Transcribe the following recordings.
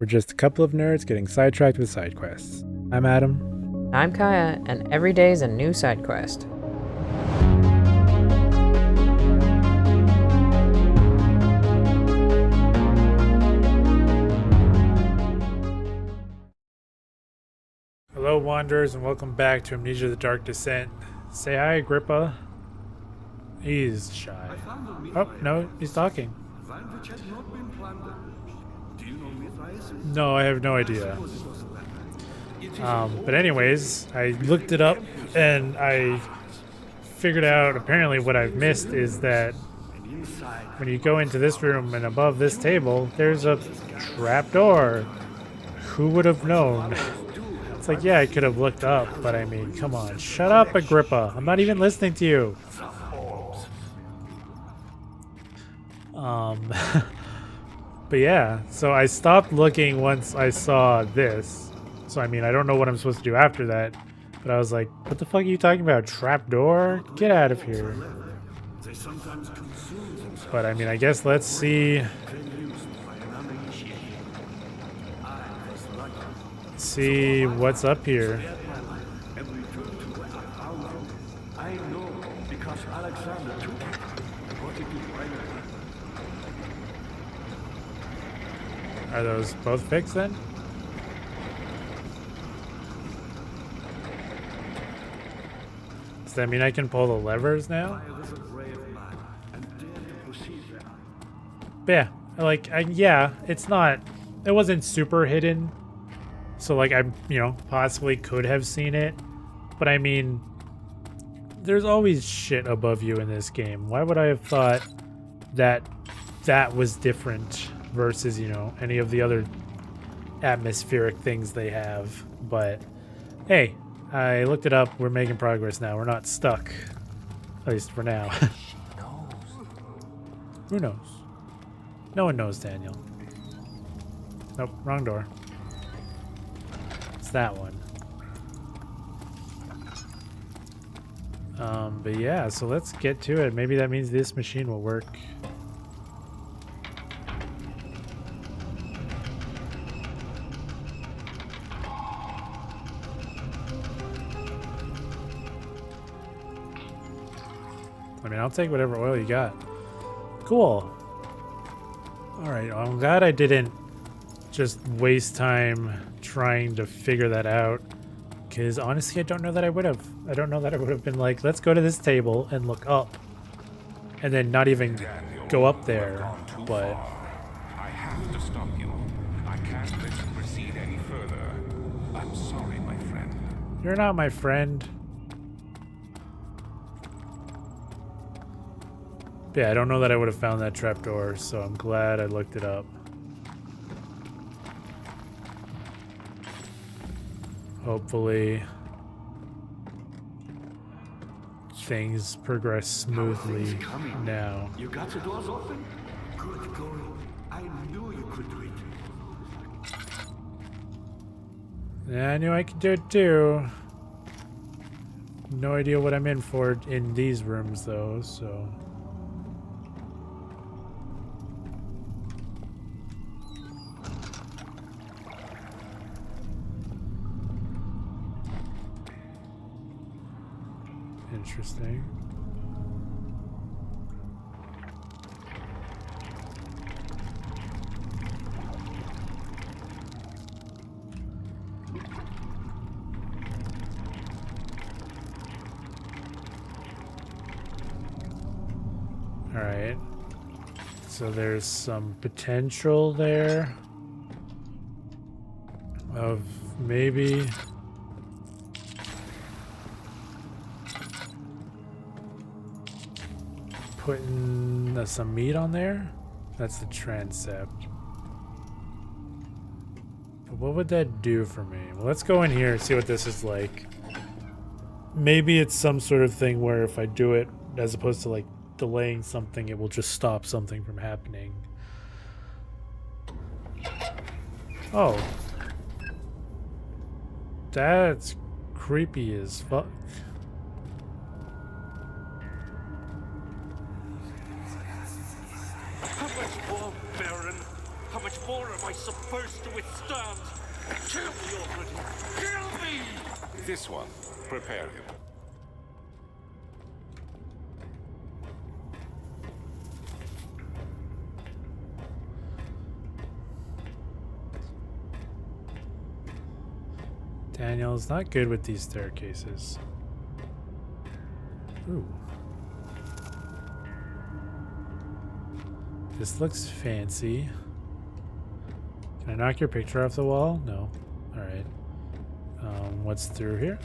We're just a couple of nerds getting sidetracked with side quests. I'm Adam. I'm Kaya, and every day is a new side quest. Hello, Wanderers, and welcome back to Amnesia The Dark Descent. Say hi, Agrippa. He's shy. Oh, no, he's talking. No, I have no idea. But anyways, I looked it up and I figured out apparently what I've missed is that when you go into this room and above this table, there's a trapdoor. Who would have known? It's like, yeah, I could have looked up, but I mean, come on. Shut up, Agrippa. I'm not even listening to you. But yeah, so I stopped looking once I saw this. So I mean, I don't know what I'm supposed to do after that. But I was like, what the fuck are you talking about? Trapdoor? Get out of here. But I mean, I guess let's see what's up here. Are those both fixed then? Does that mean I can pull the levers now? But yeah, it's not, it wasn't super hidden. So like I, possibly could have seen it. But I mean, there's always shit above you in this game. Why would I have thought that that was different versus, any of the other atmospheric things they have? But hey, I looked it up. We're making progress now. We're not stuck. At least for now. Who knows? No one knows, Daniel. Nope, wrong door. It's that one. But yeah, so let's get to it. Maybe that means this machine will work. I mean, I'll take whatever oil you got. Cool. Alright, well, I'm glad I didn't just waste time trying to figure that out. Because honestly, I don't know that I would have. I don't know that I would have been like, let's go to this table and look up. And then not even go up there. But I have to stop you. I can't let you proceed any further. I'm sorry, my friend. You're not my friend. Yeah, I don't know that I would have found that trapdoor, so I'm glad I looked it up. Hopefully things progress smoothly now. You got the doors open? Good going. I knew you could do it. Yeah, I knew I could do it too. No idea what I'm in for in these rooms though, so. Interesting. All right. So there's some potential there of maybe putting some meat on there. That's the transept. But what would that do for me? Well, let's go in here and see what this is like. Maybe it's some sort of thing where if I do it, as opposed to like delaying something, it will just stop something from happening. Oh. That's creepy as fuck. How much more, Baron? How much more am I supposed to withstand. Kill me already. Kill me! This one. Prepare him. Daniel's not good with these staircases. Ooh. This looks fancy. Can I knock your picture off the wall? No. Alright. What's through here?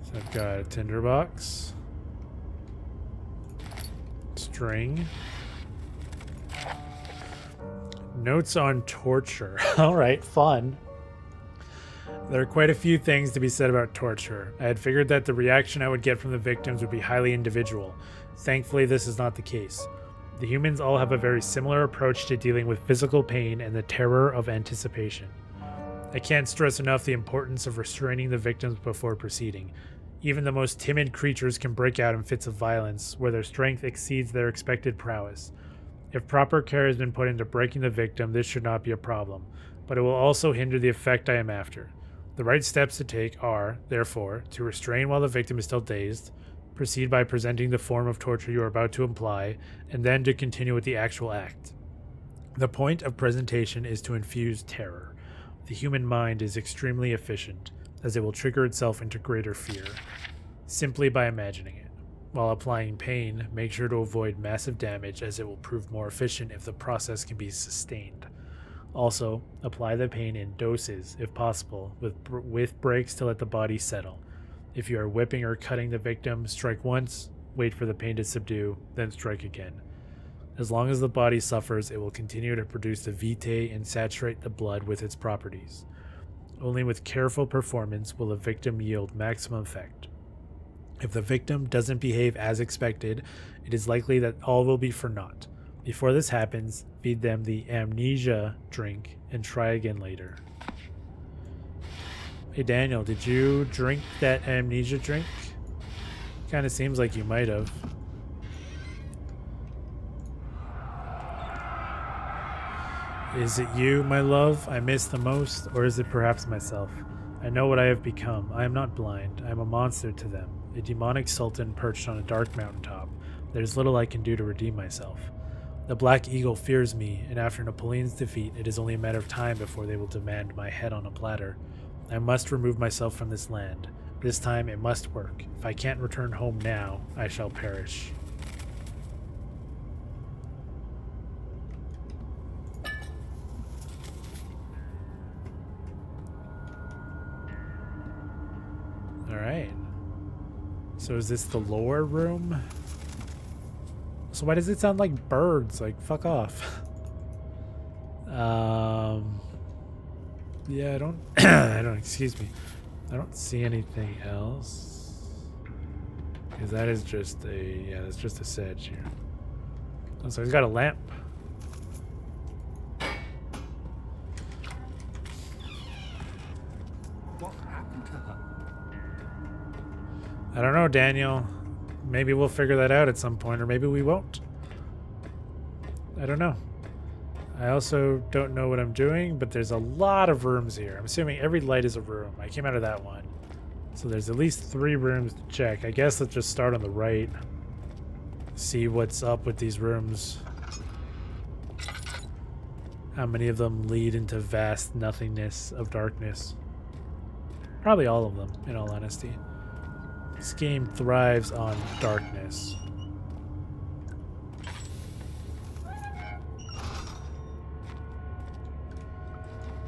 So I've got a tinderbox. String. Notes on torture. Alright, fun. There are quite a few things to be said about torture. I had figured that the reaction I would get from the victims would be highly individual. Thankfully, this is not the case. The humans all have a very similar approach to dealing with physical pain and the terror of anticipation. I can't stress enough the importance of restraining the victims before proceeding. Even the most timid creatures can break out in fits of violence, where their strength exceeds their expected prowess. If proper care has been put into breaking the victim, this should not be a problem, but it will also hinder the effect I am after. The right steps to take are, therefore, to restrain while the victim is still dazed, proceed by presenting the form of torture you are about to imply, and then to continue with the actual act. The point of presentation is to infuse terror. The human mind is extremely efficient, as it will trigger itself into greater fear, simply by imagining it. While applying pain, make sure to avoid massive damage, as it will prove more efficient if the process can be sustained. Also, apply the pain in doses, if possible, with breaks to let the body settle. If you are whipping or cutting the victim, strike once, wait for the pain to subdue, then strike again. As long as the body suffers, it will continue to produce the vitae and saturate the blood with its properties. Only with careful performance will a victim yield maximum effect. If the victim doesn't behave as expected, it is likely that all will be for naught. Before this happens, feed them the amnesia drink and try again later. Hey Daniel, did you drink that amnesia drink? Kinda seems like you might have. Is it you, my love, I miss the most, or is it perhaps myself? I know what I have become. I am not blind. I am a monster to them, a demonic sultan perched on a dark mountaintop. There's little I can do to redeem myself. The Black Eagle fears me, and after Napoleon's defeat, it is only a matter of time before they will demand my head on a platter. I must remove myself from this land. This time it must work. If I can't return home now, I shall perish. Alright. So is this the lore room? So why does it sound like birds? Like, fuck off. Yeah, I don't excuse me. I don't see anything else. Because that is just that's just a sedge here. Oh, so he's got a lamp. What happened to her? I don't know, Daniel. Maybe we'll figure that out at some point, or maybe we won't. I don't know. I also don't know what I'm doing, but there's a lot of rooms here. I'm assuming every light is a room. I came out of that one. So there's at least 3 rooms to check. I guess let's just start on the right. See what's up with these rooms. How many of them lead into vast nothingness of darkness? Probably all of them, in all honesty. This game thrives on darkness.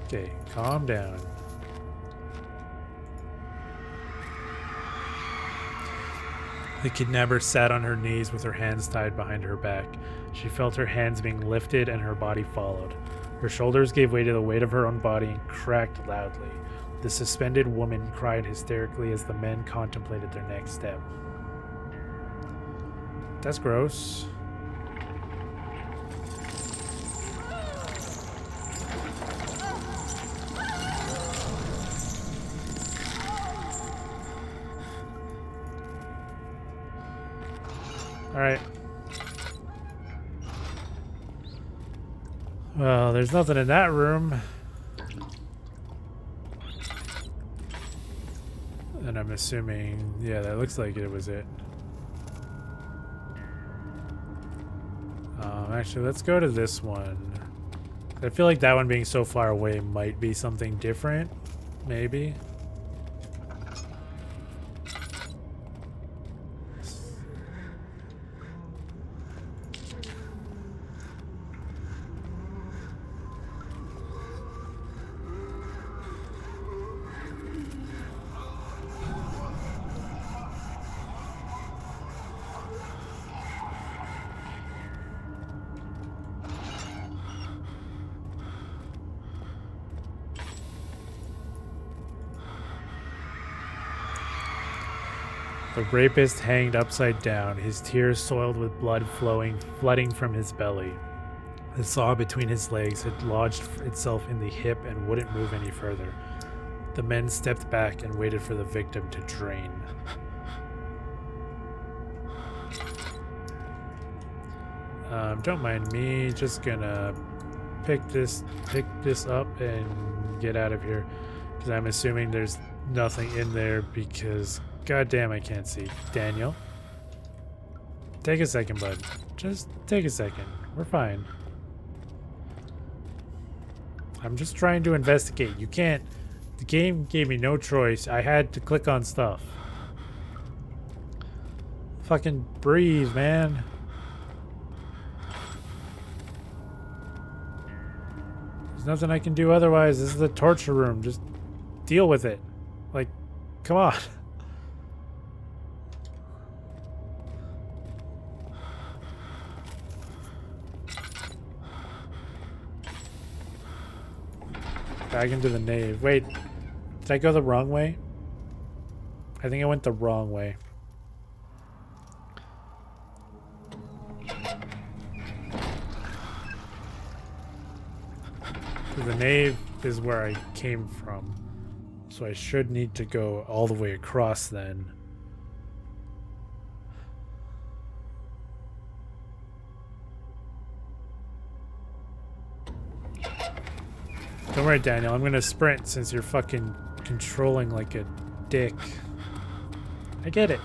Okay, calm down. The kidnapper sat on her knees with her hands tied behind her back. She felt her hands being lifted and her body followed. Her shoulders gave way to the weight of her own body and cracked loudly. The suspended woman cried hysterically as the men contemplated their next step. That's gross. All Alright. Well, there's nothing in that room. And I'm assuming, yeah, that looks like it was it. Actually, let's go to this one. I feel like that one being so far away might be something different. Maybe. The rapist hanged upside down, his tears soiled with blood flooding from his belly. The saw between his legs had lodged itself in the hip and wouldn't move any further. The men stepped back and waited for the victim to drain. Don't mind me, just gonna pick this up and get out of here. Because I'm assuming there's nothing in there because goddamn I can't see. Daniel. Take a second, bud. Just take a second. We're fine. I'm just trying to investigate. You can't. The game gave me no choice. I had to click on stuff. Fucking breathe, man. There's nothing I can do otherwise. This is the torture room. Just deal with it. Like, come on. Back into the nave. Wait, did I go the wrong way? I think I went the wrong way. The nave is where I came from, so I should need to go all the way across then. Don't worry, Daniel. I'm gonna sprint since you're fucking controlling like a dick. I get it.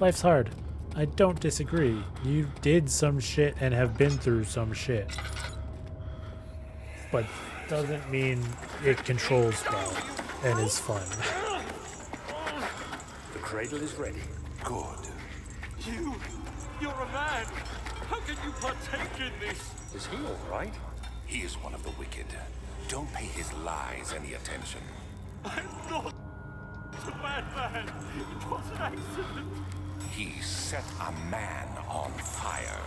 Life's hard. I don't disagree. You did some shit and have been through some shit. But doesn't mean it controls well and is fun. The cradle is ready. Good. You're a man. How can you partake in this? Is he all right? He is one of the wicked. Don't pay his lies any attention. I'm not a bad man. It was an accident. He set a man on fire.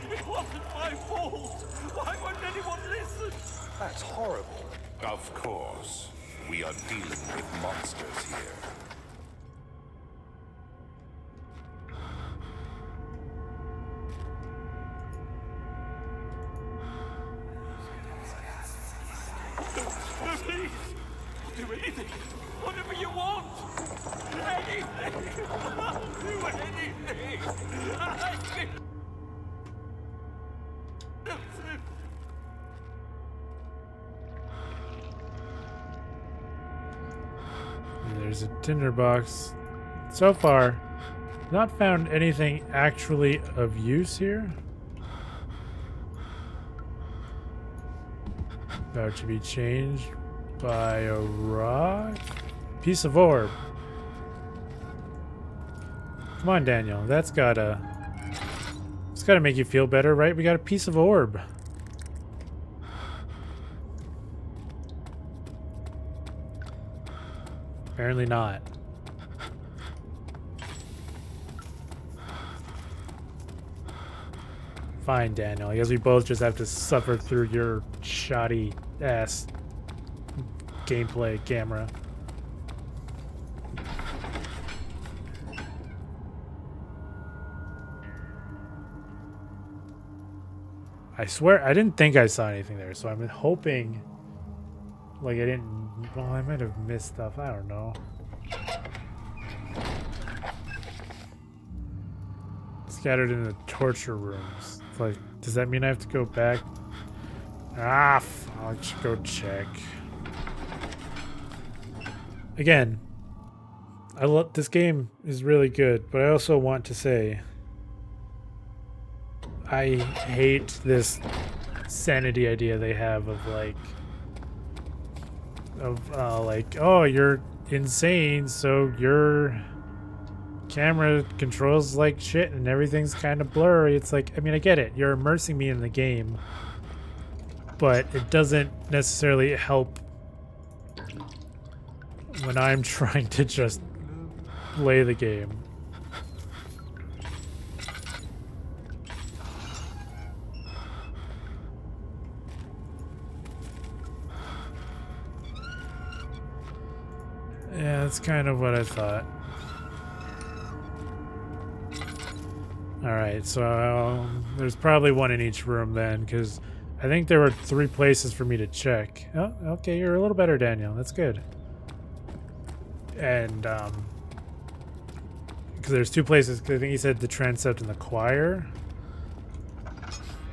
It wasn't my fault. Why won't anyone listen? That's horrible. Of course. We are dealing with monsters here. Please, I'll do anything. Whatever you want. Anything. I'll do anything. There's a tinderbox. So far, not found anything actually of use here. About to be changed by a rock? Piece of orb. Come on, Daniel. It's gotta make you feel better, right? We got a piece of orb. Apparently not. Fine, Daniel. I guess we both just have to suffer through your shoddy ass gameplay camera. I swear I didn't think I saw anything there, so I'm hoping like I didn't. Well, I might have missed stuff. I don't know. This scattered in the torture rooms. It's like, does that mean I have to go back? Ah, I'll just go check. Again, I love this game is really good, but I also want to say I hate this sanity idea they have of like, oh, you're insane, so your camera controls like shit and everything's kind of blurry. It's like, I mean, I get it. You're immersing me in the game, but it doesn't necessarily help when I'm trying to just play the game. Yeah, that's kind of what I thought. Alright, so there's probably one in each room then, because I think there were 3 places for me to check. Oh, okay, you're a little better, Daniel. That's good. And, because there's 2 places, because I think he said the transept and the choir.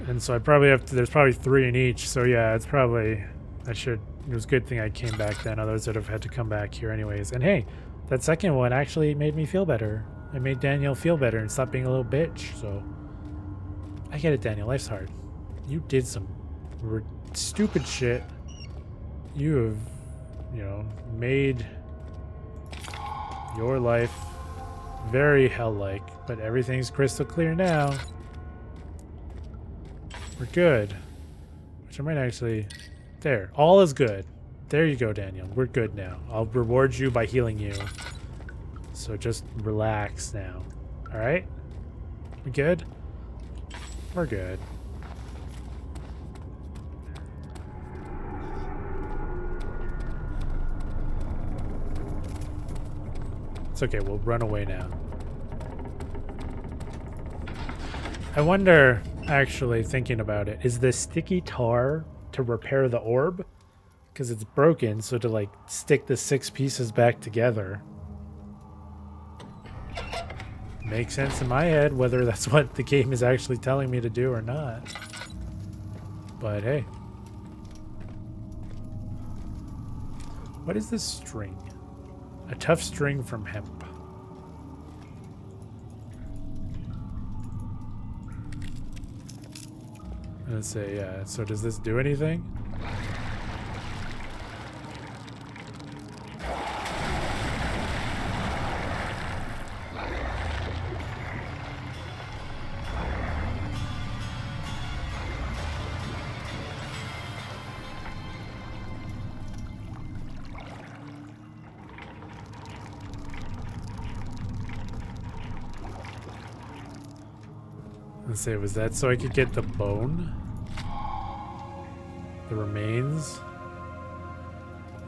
And so I probably have to, there's probably 3 in each, so yeah, it's probably, it was a good thing I came back then, others would have had to come back here anyways. And hey, that second one actually made me feel better. It made Daniel feel better and stop being a little bitch, so. I get it, Daniel, life's hard. You did some stupid shit. You have, you know, made your life very hell-like, but everything's crystal clear now. We're good. Which I might actually... There. All is good. There you go, Daniel. We're good now. I'll reward you by healing you. So just relax now. Alright? We good? We're good. It's okay, we'll run away now. I wonder, actually, thinking about it, is the sticky tar to repair the orb? Because it's broken, so to like stick the 6 pieces back together. Makes sense in my head, whether that's what the game is actually telling me to do or not. But hey. What is this string? A tough string from hemp. Let's say, yeah. So does this do anything? Let's say, was that so I could get the bone? The remains?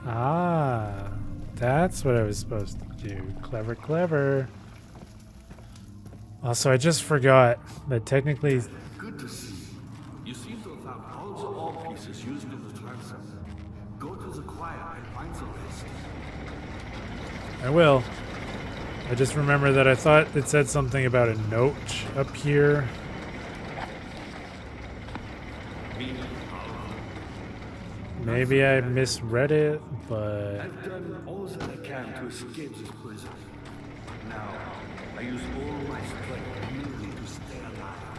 Ah, that's what I was supposed to do. Clever, clever. Also, I just forgot that technically... Good to see you. You seem to have found all the orb pieces used in the transept. Go to the choir and find the rest. I will. I just remember that I thought it said something about a note up here. Maybe I misread it, but... I've done all that I can to escape this prison. Now, I use all my strength merely to stay alive.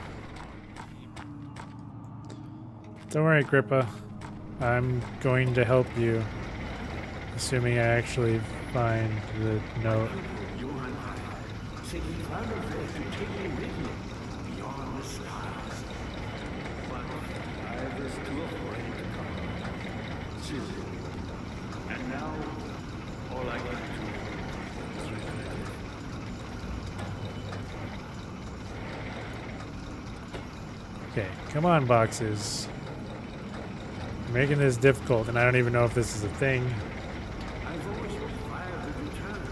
Don't worry, Grippa. I'm going to help you. Assuming I actually find the note. Johann said he found a way to take me with me beyond the stars. But I was too afraid to come. And now, all I can do is regret it. Okay, come on, boxes. You're making this difficult, and I don't even know if this is a thing. I've always admired the return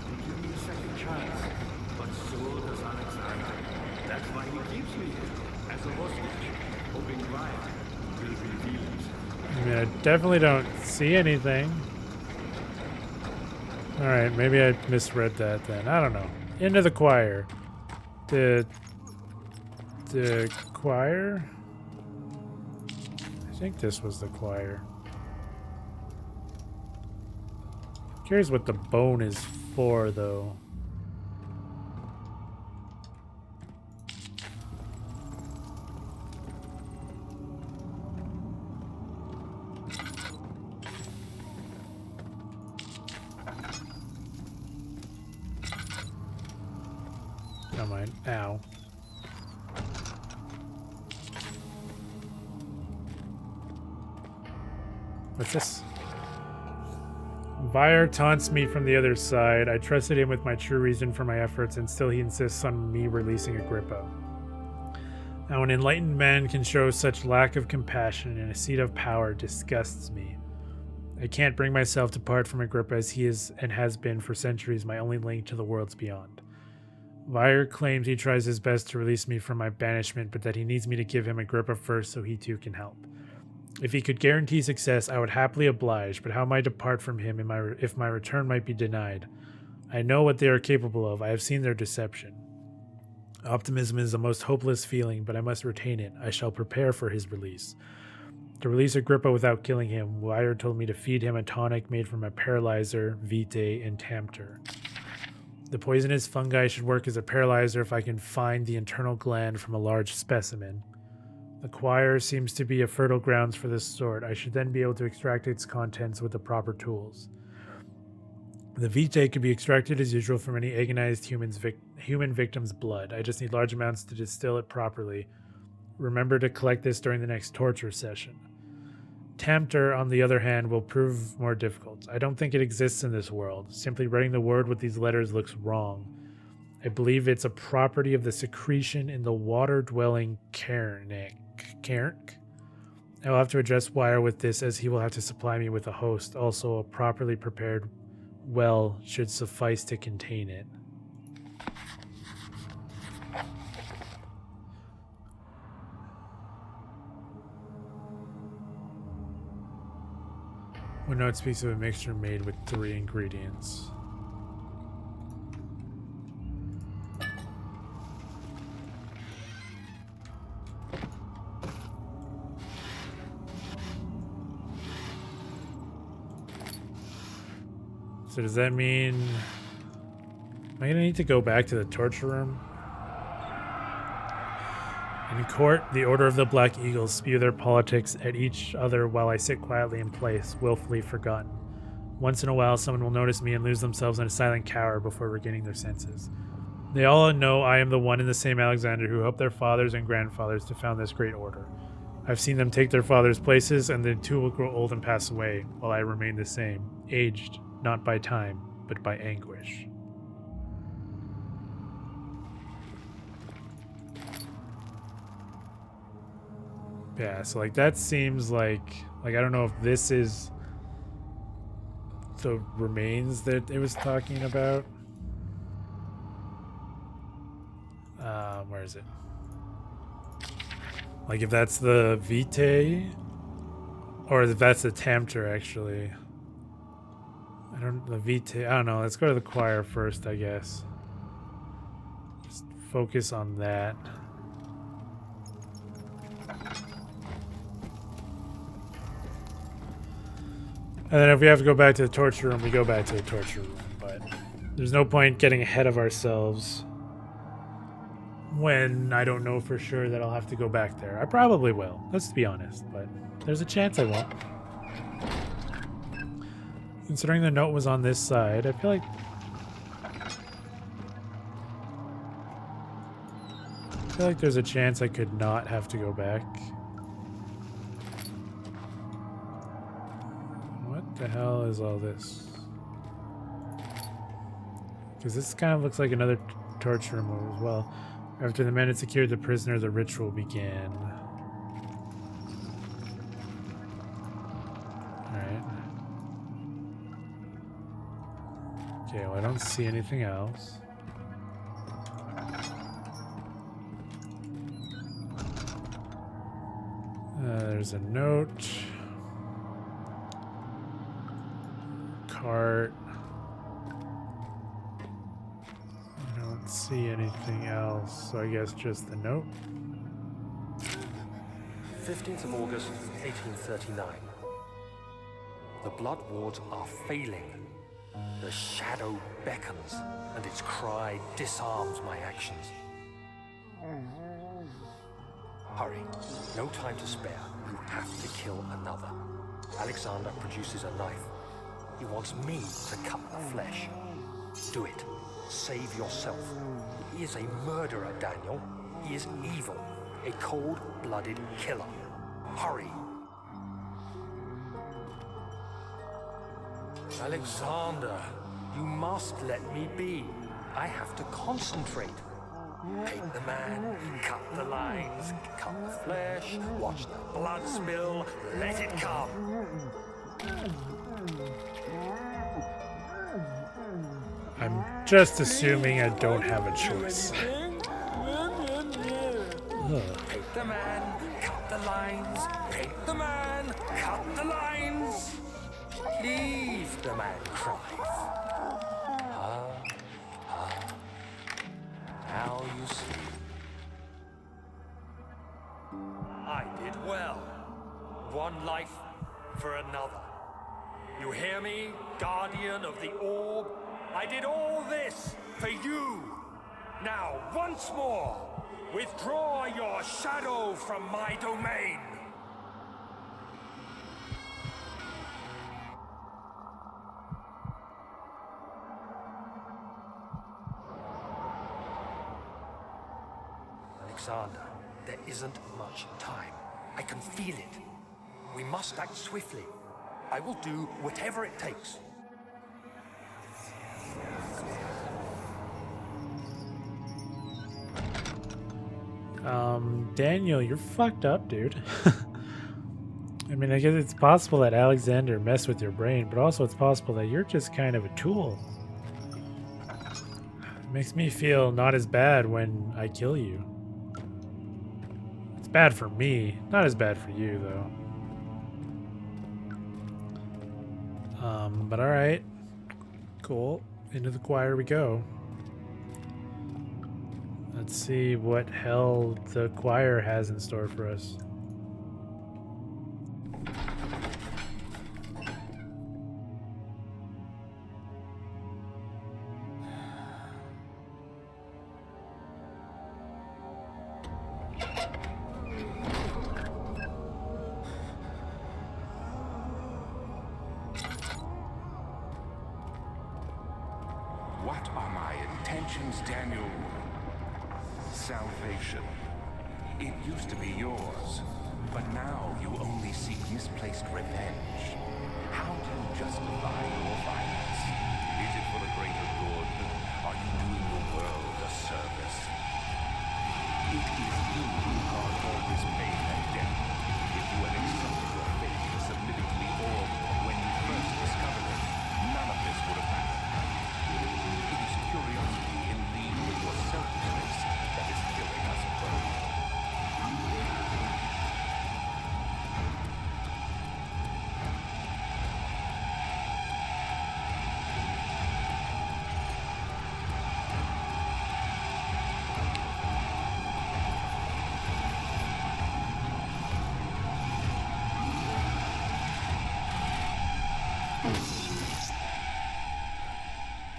and give me a second chance. But so does Alexander. That's why he keeps me here as a hostage, hoping Ryan will reveal himself. I mean, I definitely don't see anything. Alright, maybe I misread that then. I don't know. Into the choir. The choir? I think this was the choir. Curious what the bone is for, though. Never mind. Ow. What's this? Vyre taunts me from the other side. I trusted him with my true reason for my efforts, and still he insists on me releasing Agrippa. Now, an enlightened man can show such lack of compassion in a seat of power disgusts me. I can't bring myself to part from Agrippa, as he is and has been for centuries my only link to the worlds beyond. Vyre claims he tries his best to release me from my banishment, but that he needs me to give him Agrippa first so he too can help. If he could guarantee success, I would happily oblige, but how might I depart from him if my return might be denied? I know what they are capable of. I have seen their deception. Optimism is the most hopeless feeling, but I must retain it. I shall prepare for his release. To release Agrippa without killing him, Wyre told me to feed him a tonic made from a paralyzer, vitae, and tamter. The poisonous fungi should work as a paralyzer if I can find the internal gland from a large specimen. The choir seems to be a fertile grounds for this sort. I should then be able to extract its contents with the proper tools. The vitae could be extracted as usual from any agonized human victim's blood. I just need large amounts to distill it properly. Remember to collect this during the next torture session. Tamter, on the other hand, will prove more difficult. I don't think it exists in this world. Simply writing the word with these letters looks wrong. I believe it's a property of the secretion in the water-dwelling Cairnk. I will have to address Wyre with this, as he will have to supply me with a host. Also, a properly prepared well should suffice to contain it. One note speaks of a mixture made with 3 ingredients. So does that mean... Am I going to need to go back to the torture room? In court, the Order of the Black Eagles spew their politics at each other while I sit quietly in place, willfully forgotten. Once in a while, someone will notice me and lose themselves in a silent cower before regaining their senses. They all know I am the one and the same Alexander who helped their fathers and grandfathers to found this great order. I've seen them take their fathers' places, and the two will grow old and pass away, while I remain the same, aged, not by time, but by anguish. Yeah, so like that seems like I don't know if this is the remains that it was talking about. Where is it? Like if that's the vitae, or if that's the tamter actually. The vitae, I don't know. Let's go to the choir first, I guess. Just focus on that. And then if we have to go back to the torture room, we go back to the torture room. But there's no point getting ahead of ourselves when I don't know for sure that I'll have to go back there. I probably will, let's be honest, but there's a chance I won't. Considering the note was on this side, I feel like there's a chance I could not have to go back. What the hell is all this? Because this kind of looks like another torture room as well. After the men had secured the prisoner, the ritual began. Alright. Okay, well I don't see anything else. There's a note. Cart. I don't see anything else, so I guess just the note. 15th of August, 1839. The blood wards are failing. The shadow beckons, and its cry disarms my actions. Hurry, no time to spare. You have to kill another. Alexander produces a knife. He wants me to cut the flesh. Do it. Save yourself. He is a murderer, Daniel. He is evil. A cold-blooded killer. Hurry. Alexander, you must let me be. I have to concentrate. Paint the man, cut the lines, cut the flesh, watch the blood spill, let it come. I'm just assuming I don't have a choice. Paint the man, cut the lines, paint the man, cut the lines. Leave the man cries. Now you see. I did well. One life for another. You hear me, guardian of the orb? I did all this for you. Now, once more, withdraw your shadow from my domain. Alexander, there isn't much time. I can feel it. We must act swiftly. I will do whatever it takes. Daniel, you're fucked up, dude. I mean, I guess it's possible that Alexander messed with your brain, but also it's possible that you're just kind of a tool. It makes me feel not as bad when I kill you. It's bad for me, not as bad for you, though. But alright. Cool. Into the choir we go. Let's see what hell the choir has in store for us. What are my intentions, Daniel? Salvation. It used to be yours, but now you only seek misplaced revenge. How do you justify your violence? Is it for the greater good? Are you doing the world a service? It is you who caused all this pain and death. If you had accepted your fate and submitted to the orb when you first discovered it, none of this would have happened. It is curiosity in league with your selfishness that is killing us both.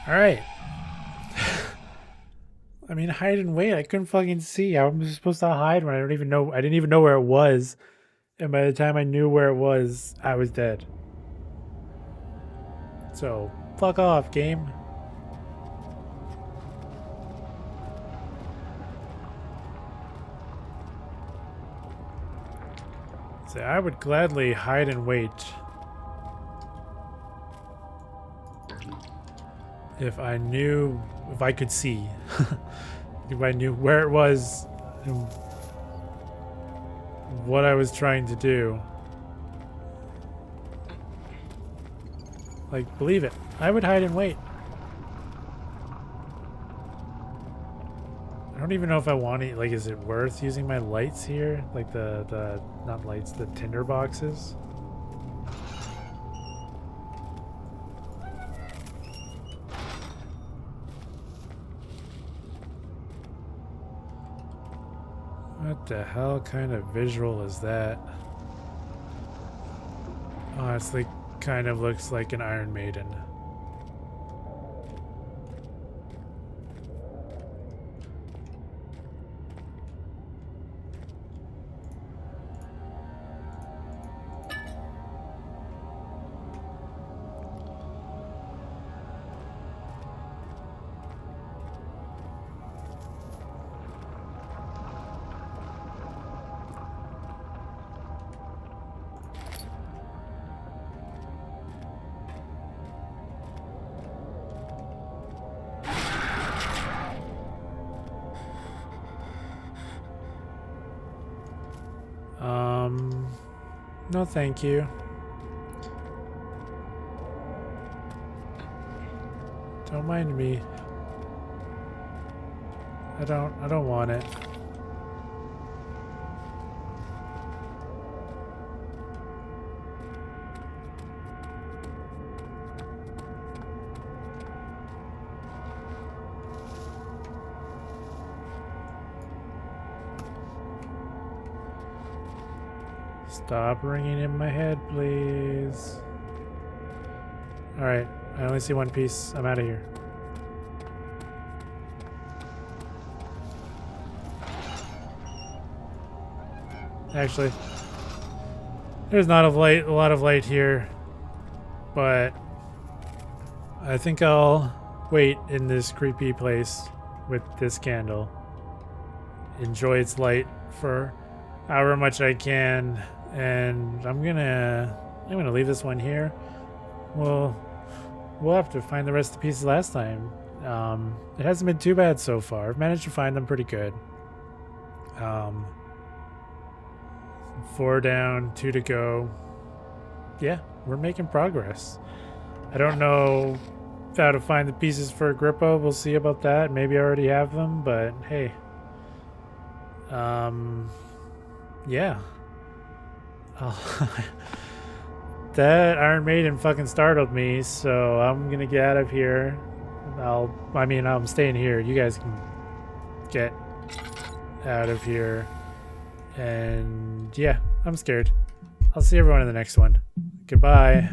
All right. I mean, hide and wait. I couldn't fucking see. How am I supposed to hide when I don't even know? I didn't even know where it was. And by the time I knew where it was, I was dead. So, fuck off, game. So I would gladly hide and wait. If I knew, if I could see, if I knew where it was and what I was trying to do. Like, believe it, I would hide and wait. I don't even know if I want to, like, is it worth using my lights here? Like the not lights, the tinder boxes? The hell kind of visual is that? Honestly, kind of looks like an Iron Maiden. No thank you. Don't mind me. I don't want it. Stop ringing in my head, please. Alright, I only see one piece. I'm out of here. Actually, there's not a lot of light here, but I think I'll wait in this creepy place with this candle. Enjoy its light for however much I can, and I'm gonna leave this one here. We'll have to find the rest of the pieces last time. It hasn't been too bad so far. I've managed to find them pretty good. 4 down, 2 to go. Yeah, we're making progress. I don't know how to find the pieces for Agrippa. We'll see about that. Maybe I already have them, but hey. Yeah. That Iron Maiden fucking startled me, so I'm gonna get out of here. I'm staying here. You guys can get out of here. And yeah, I'm scared. I'll see everyone in the next one. Goodbye.